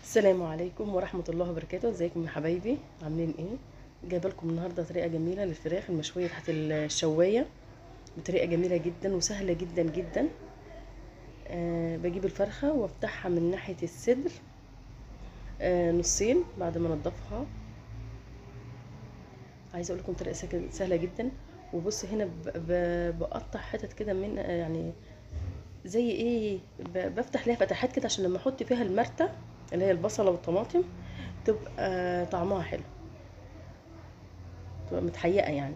السلام عليكم ورحمة الله وبركاته. ازيكم يا حبايبي؟ عاملين ايه؟ جايبه لكم النهارده طريقه جميله للفراخ المشويه تحت الشوايه بطريقه جميله جدا وسهله جدا جدا. بجيب الفرخه وافتحها من ناحيه الصدر نصين بعد ما انضفها. عايزه اقول لكم طريقه سهله جدا. وبص هنا بقطع حتت كده من يعني زي ايه، بفتح ليها فتحات كده عشان لما احط فيها المرتة اللي هي البصله والطماطم تبقى طعمها حلو، تبقى متحيقه يعني.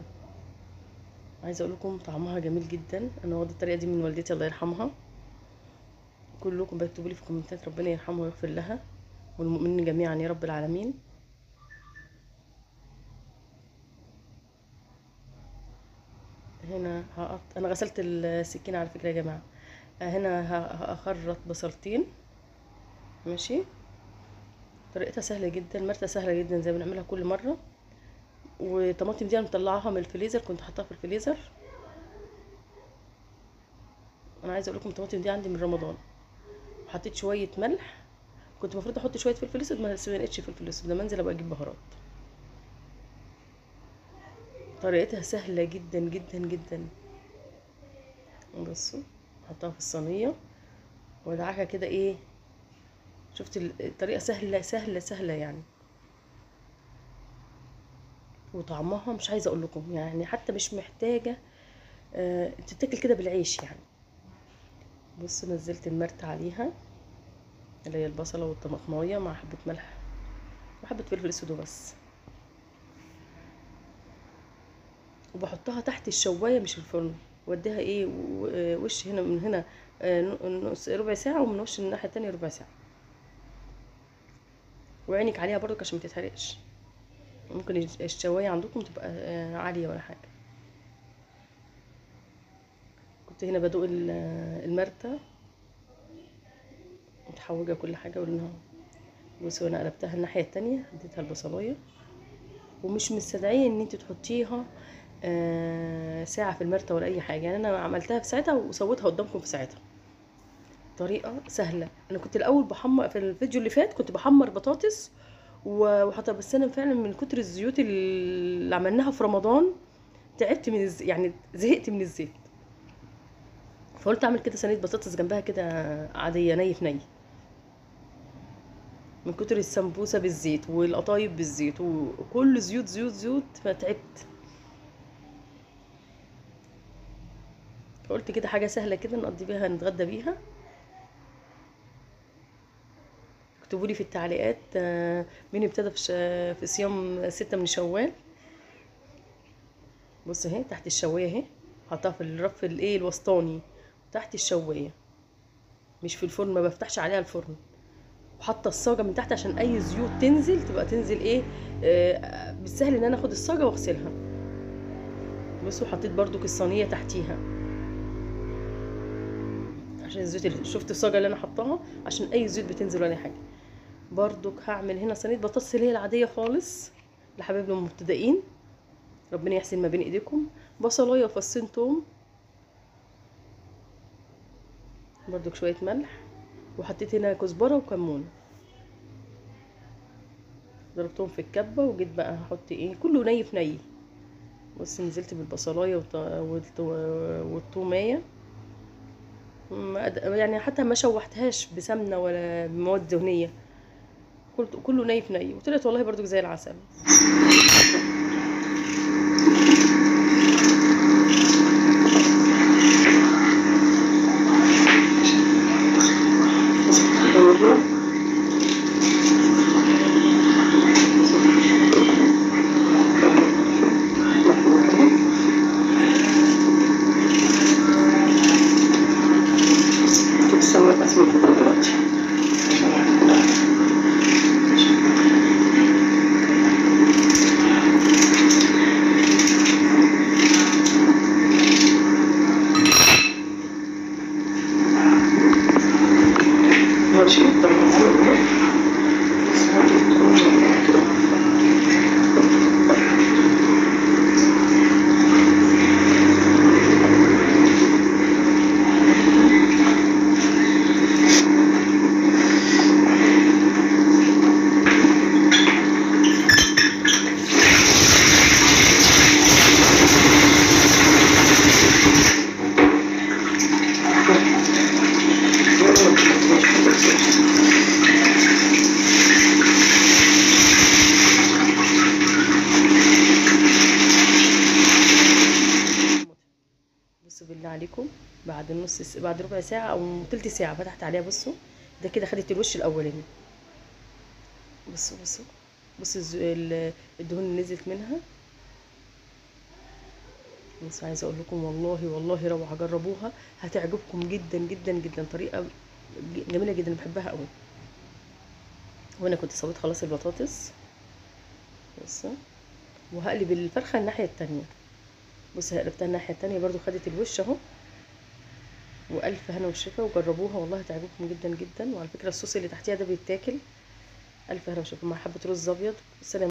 عايزه اقول لكم طعمها جميل جدا. انا واخده الطريقه دي من والدتي الله يرحمها. كلكم بتكتبوا لي في الكومنتات ربنا يرحمها ويغفر لها والمؤمنين جميعا يا رب العالمين. هنا انا غسلت السكينه على فكره يا جماعه. هنا هخرط بصلتين ماشي. طريقتها سهله جدا، مرتة سهله جدا زي ما بنعملها كل مره. وطماطم دي انا مطلعاها من الفريزر، كنت حاطاها في الفريزر. انا عايزه اقول لكم الطماطم دي عندي من رمضان. وحطيت شويه ملح، كنت المفروض احط شويه فلفل اسود بس ما لقيتش فلفل اسود، لما انزل ابقى اجيب بهارات. طريقتها سهله جدا جدا جدا. بصوا احطها في الصينيه وادعكها كده ايه. شفت الطريقه سهله سهله سهله يعني. وطعمها مش عايزه اقول لكم يعني، حتى مش محتاجه تتاكل كده بالعيش يعني. بص نزلت المرتة عليها اللي هي البصله والطماطمايه مع حبه ملح وحبه فلفل اسود وبس. وبحطها تحت الشوايه مش الفرن، واديها ايه وش هنا من هنا نص ربع ساعه، ومن وش الناحيه التانية ربع ساعه. وعينك عليها برضو عشان ما تتحرقش. ممكن الشوايه عندكم تبقى عاليه ولا حاجه. كنت هنا بدوق المرتة متحوجه كل حاجه ولونها. بصوا انا قلبتها الناحيه التانية، اديتها البصلايه. ومش مستدعيه ان انت تحطيها ساعه في المرتة ولا اي حاجه يعني. انا عملتها في ساعتها وسويتها قدامكم في ساعتها. طريقه سهله. انا كنت الاول بحمر في الفيديو اللي فات، كنت بحمر بطاطس وحطها، بس انا فعلا من كتر الزيوت اللي عملناها في رمضان تعبت من يعني زهقت من الزيت. فقلت اعمل كده صينيه بطاطس جنبها كده عاديه ني في ني. من كتر السمبوسه بالزيت والقطايف بالزيت وكل زيوت زيوت زيوت فتعبت. فقلت كده حاجه سهله كده نقضي بيها نتغدى بيها. اكتبوا لي في التعليقات مين ابتدى في صيام 6 من شوال. بص اهي تحت الشوايه اهي، حطها في الرف الايه الوسطاني تحت الشوايه، مش في الفرن، ما بفتحش عليها الفرن. وحاطه الصاجه من تحت عشان اي زيوت تنزل تبقى تنزل ايه بالسهل ان انا اخد الصاجه واغسلها. بصوا حطيت برضو الصينيه تحتيها عشان الزيوت شفت الصاجه اللي انا حطاها عشان اي زيوت بتنزل ولا حاجه. برضو هعمل هنا صينيه بطاطس اللي هي العاديه خالص لحبايبنا المبتدئين، ربنا يحسن ما بين ايديكم. بصلايه وفصين توم، برضو شويه ملح، وحطيت هنا كزبره وكمون ضربتهم في الكبه. وجيت بقى هحط ايه كله ني في ني. بص نزلت بالبصلايه والثوميه يعني حتى ما شوحتهاش بسمنه ولا بمواد دهنيه، كله ني في ني، وطلعت والله برضو زي العسل. بعد ربع ساعه او تلت ساعه فتحت عليها. بصوا ده كده خدت الوش الاولاني. بصوا بصوا بصوا الدهون اللي نزلت منها. بس عايزه اقول لكم والله روعه، جربوها هتعجبكم جدا جدا جدا. طريقه جميله جدا، بحبها قوي. وانا كنت سويت خلاص البطاطس. بصوا وهقلب الفرخه الناحيه التانية. بصوا قلبتها الناحيه التانية برضو خدت الوش اهو. والف هنا وشفا، وجربوها والله هتعجبكم جدا جدا. وعلى فكره الصوص اللي تحتيها ده بيتاكل. الف هنا وشفا مع حبه رز ابيض. سلام.